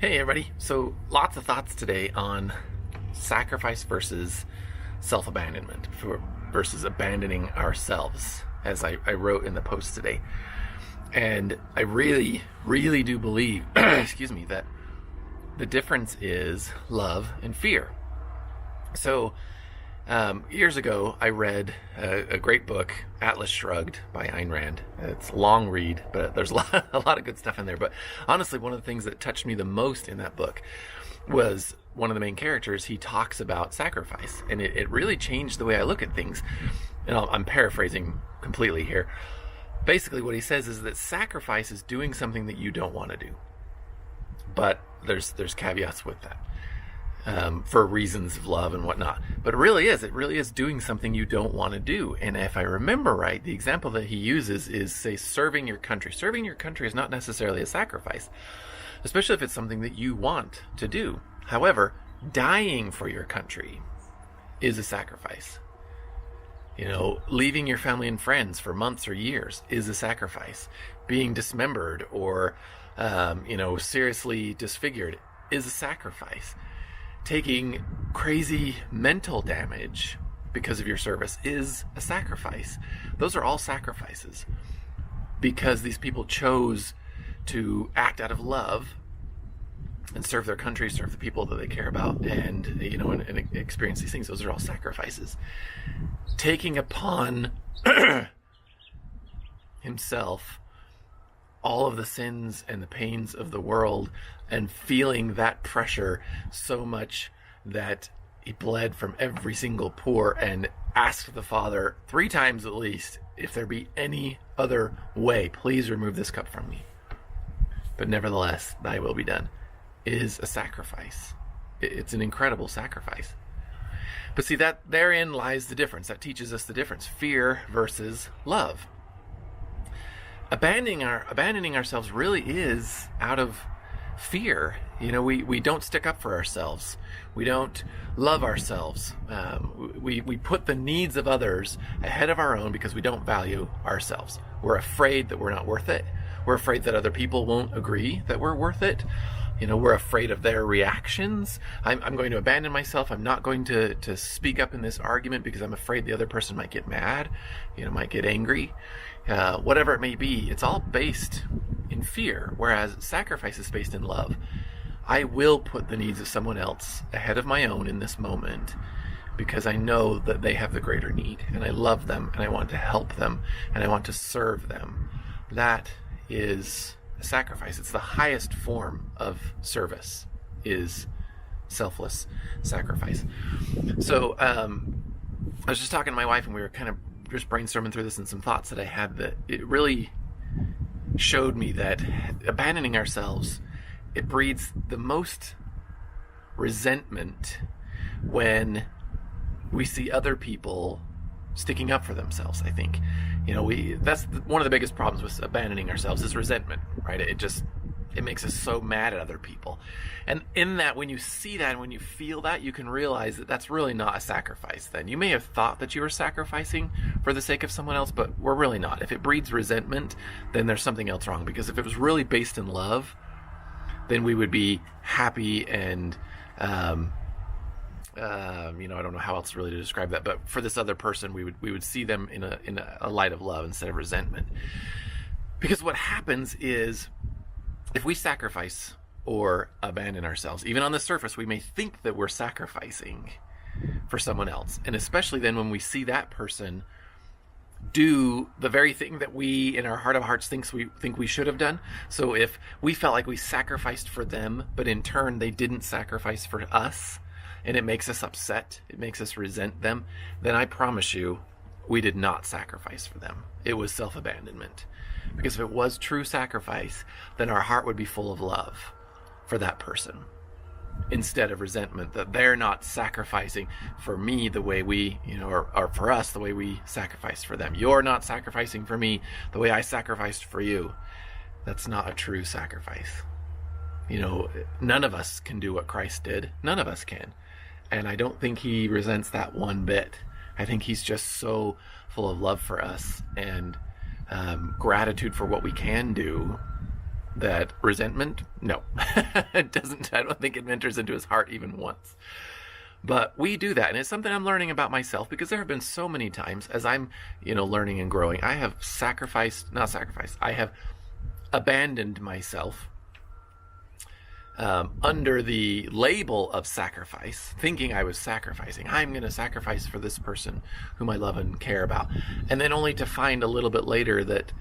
Hey everybody, so lots of thoughts today on sacrifice versus self-abandonment versus abandoning ourselves, as I wrote in the post today. And I really do believe, excuse me, that the difference is love and fear. So years ago, I read a great book, Atlas Shrugged by Ayn Rand. It's a long read, but there's a lot of good stuff in there. But honestly, one of the things that touched me the most in that book was one of the main characters. He talks about sacrifice, and it really changed the way I look at things. And I'm paraphrasing completely here. Basically, what he says is that sacrifice is doing something that you don't want to do. But there's caveats with that. For reasons of love and whatnot. But it really is doing something you don't want to do. And if I remember right, the example that he uses is, say, serving your country. Serving your country is not necessarily a sacrifice, especially if it's something that you want to do. However, dying for your country is a sacrifice. You know, leaving your family and friends for months or years is a sacrifice. Being dismembered or, seriously disfigured is a sacrifice. Taking crazy mental damage because of your service is a sacrifice. Those are all sacrifices because these people chose to act out of love and serve their country, serve the people that they care about, and experience these things. Those are all sacrifices. Taking upon himself all of the sins and the pains of the world and feeling that pressure so much that he bled from every single pore and asked the Father 3 times at least, if there be any other way, please remove this cup from me. But nevertheless, thy will be done, is a sacrifice. It's an incredible sacrifice. But see, that therein lies the difference. That teaches us the difference. Fear versus love. Abandoning ourselves really is out of fear. We don't stick up for ourselves. We don't love ourselves. We put the needs of others ahead of our own because we don't value ourselves. We're afraid that we're not worth it. We're afraid that other people won't agree that we're worth it. We're afraid of their reactions. I'm going to abandon myself. I'm not going to speak up in this argument because I'm afraid the other person might get mad, might get angry. Whatever it may be, it's all based in fear, whereas sacrifice is based in love. I will put the needs of someone else ahead of my own in this moment because I know that they have the greater need, and I love them, and I want to help them, and I want to serve them. That is a sacrifice. It's the highest form of service, is selfless sacrifice. So I was just talking to my wife, and we were kind of just brainstorming through this and some thoughts that I had that it really showed me that abandoning ourselves, it breeds the most resentment when we see other people sticking up for themselves. I think, that's one of the biggest problems with abandoning ourselves is resentment, right? It makes us so mad at other people. And in that, when you see that, and when you feel that, you can realize that that's really not a sacrifice then. You may have thought that you were sacrificing for the sake of someone else, but we're really not. If it breeds resentment, then there's something else wrong. Because if it was really based in love, then we would be happy and, I don't know how else really to describe that. But for this other person, we would see them in a light of love instead of resentment. Because what happens is, if we sacrifice or abandon ourselves, even on the surface, we may think that we're sacrificing for someone else. And especially then when we see that person do the very thing that we, in our heart of hearts, think we should have done. So if we felt like we sacrificed for them, but in turn they didn't sacrifice for us, and it makes us upset, it makes us resent them, then I promise you, we did not sacrifice for them. It was self-abandonment. Because if it was true sacrifice, then our heart would be full of love for that person instead of resentment that they're not sacrificing for me the way we, or for us the way we sacrificed for them. You're not sacrificing for me the way I sacrificed for you. That's not a true sacrifice. None of us can do what Christ did. None of us can. And I don't think he resents that one bit. I think he's just so full of love for us and gratitude for what we can do That resentment, no, it doesn't. I don't think it enters into his heart even once. But we do that, and it's something I'm learning about myself, because there have been so many times as I'm, learning and growing, I have I have abandoned myself under the label of sacrifice, thinking I was sacrificing. I'm going to sacrifice for this person whom I love and care about. And then only to find a little bit later that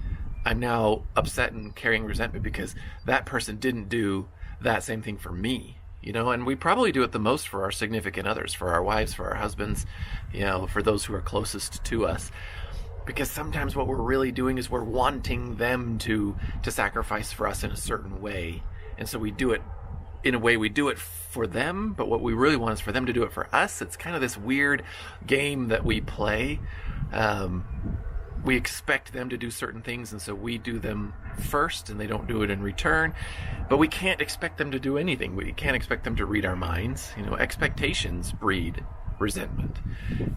I'm now upset and carrying resentment because that person didn't do that same thing for me. And we probably do it the most for our significant others, for our wives, for our husbands, for those who are closest to us. Because sometimes what we're really doing is we're wanting them to sacrifice for us in a certain way. And so we do it in a way, we do it for them, but what we really want is for them to do it for us. It's kind of this weird game that we play. We expect them to do certain things, and so we do them first, and they don't do it in return. But we can't expect them to do anything. We can't expect them to read our minds. Expectations breed resentment.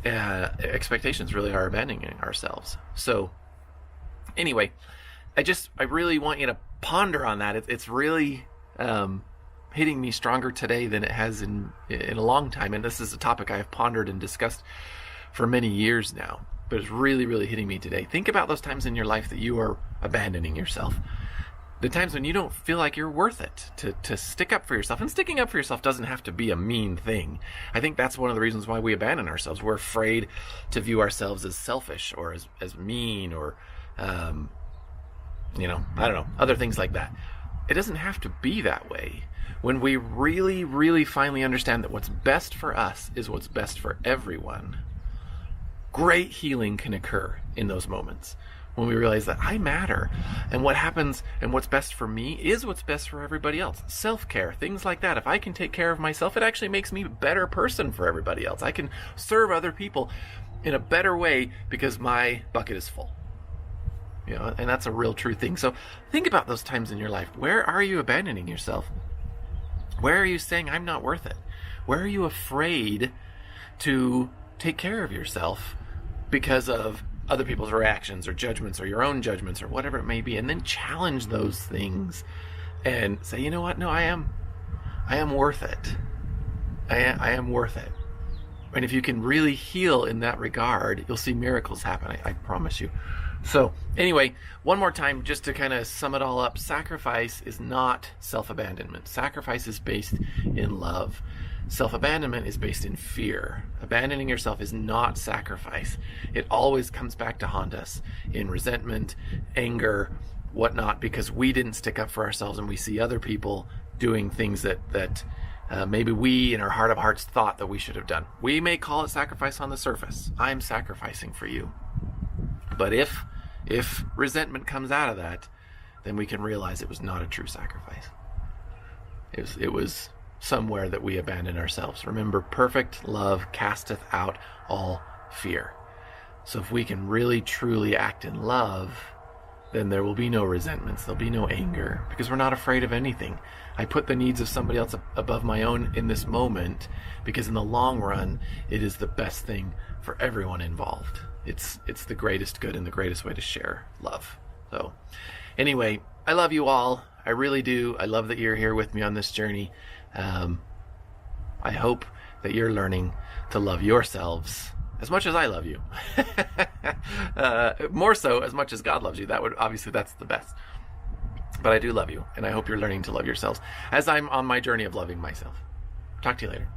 Expectations really are abandoning ourselves. So anyway, I really want you to ponder on that. It's really hitting me stronger today than it has in a long time. And this is a topic I have pondered and discussed for many years now. But it's really, really hitting me today. Think about those times in your life that you are abandoning yourself. The times when you don't feel like you're worth it to stick up for yourself. And sticking up for yourself doesn't have to be a mean thing. I think that's one of the reasons why we abandon ourselves. We're afraid to view ourselves as selfish or as mean or, I don't know, other things like that. It doesn't have to be that way. When we really, really finally understand that what's best for us is what's best for everyone, great healing can occur in those moments when we realize that I matter, and what happens and what's best for me is what's best for everybody else. Self-care, things like that. If I can take care of myself, it actually makes me a better person for everybody else. I can serve other people in a better way because my bucket is full. And that's a real true thing. So think about those times in your life. Where are you abandoning yourself? Where are you saying I'm not worth it? Where are you afraid to take care of yourself because of other people's reactions or judgments or your own judgments or whatever it may be? And then challenge those things and say, you know what? No, I am worth it. I am worth it. And if you can really heal in that regard, you'll see miracles happen. I promise you. So anyway, one more time, just to kind of sum it all up, sacrifice is not self-abandonment. Sacrifice is based in love. Self-abandonment is based in fear. Abandoning yourself is not sacrifice. It always comes back to haunt us in resentment, anger, whatnot, because we didn't stick up for ourselves and we see other people doing things that maybe we in our heart of hearts thought that we should have done. We may call it sacrifice on the surface. I'm sacrificing for you. But if resentment comes out of that, then we can realize it was not a true sacrifice. It was somewhere that we abandon ourselves. Remember, perfect love casteth out all fear. So if we can really truly act in love, then there will be no resentments, there'll be no anger, because we're not afraid of anything. I put the needs of somebody else above my own in this moment, because in the long run, it is the best thing for everyone involved. It's the greatest good and the greatest way to share love. So anyway, I love you all. I really do. I love that you're here with me on this journey. I hope that you're learning to love yourselves as much as I love you. More so as much as God loves you. That's the best. But I do love you, and I hope you're learning to love yourselves as I'm on my journey of loving myself. Talk to you later.